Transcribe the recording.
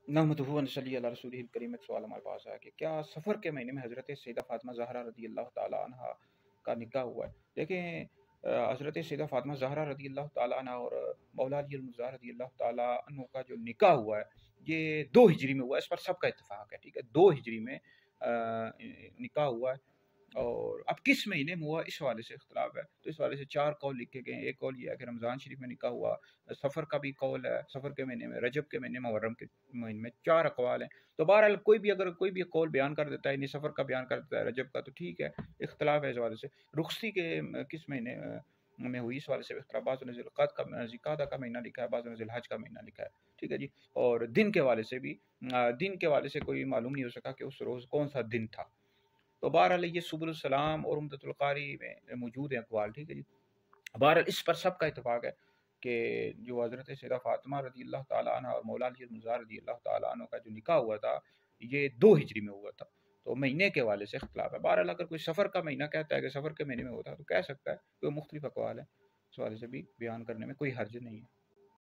नहमदुहु व नसल्ली अला रसूलिहिल करीम। एक सवाल हमारे पास है कि क्या सफ़र के महीने में हज़रत सैयदा फ़ातिमा ज़हरा रदी अल्लाह ताला अन्हा का निकाह हुआ है? देखें, हज़रत सैयदा फ़ातिमा ज़हरा रदी अल्लाह ताला अन्हा और मौला अली मुर्तज़ा रदी अल्लाह ताला अन्हु का जो निकाह हुआ है, ये 2 हिजरी में हुआ है। इस पर सबका इत्तेफ़ाक है, ठीक है? 2 हिजरी में निकाह हुआ है। और अब किस महीने में हुआ, इस हवाले से इख्तिलाफ है। तो इस हवाले से 4 कौल लिखे गए हैं। एक कौल ये है कि रमज़ान शरीफ में निकाह हुआ। सफ़र का भी कौल है, सफ़र के महीने में, रजब के महीने में, मुहर्रम के महीने में। 4 अक़वाल हैं। तो बहरहाल कोई भी अगर कोई भी कौल बयान कर देता है, यानी सफ़र का बयान कर देता है, रजब का, तो ठीक है, इख्तिलाफ है इस हवाले से। रुखसती के किस महीने में हुई, इस हवाले से इख्तिलाफ। बाज़ ने ज़िलक़ादा का महीना लिखा है, बाज़ ने ज़िलहज का महीना लिखा है, ठीक है जी। और दिन के हवाले से भी दिन के हवाले से कोई मालूम नहीं हो सका कि उस रोज़ कौन सा दिन था। तो बहरहाल ये सुबुल सलाम और उम्दतुल क़ारी में मौजूद हैं अक़वाल, ठीक है जी। बहरहाल इस पर सबका इत्तेफ़ाक है कि जो हज़रत सैयदा फ़ातिमा रज़ी अल्लाह ताला अन्हा और मौला अली मुर्तज़ा रज़ी अल्लाह ताला अन्हु का जो निकाह हुआ था, ये 2 हिजरी में हुआ था। तो महीने के हवाले से इख्तिलाफ है। बहरहाल अगर कोई सफ़र का महीना कहता है कि सफ़र के महीने में हुआ था, तो कह सकता है, कोई मुख्तलिफ़ अक़वाल हैं। इस हवाले से भी बयान करने में कोई हर्ज नहीं है।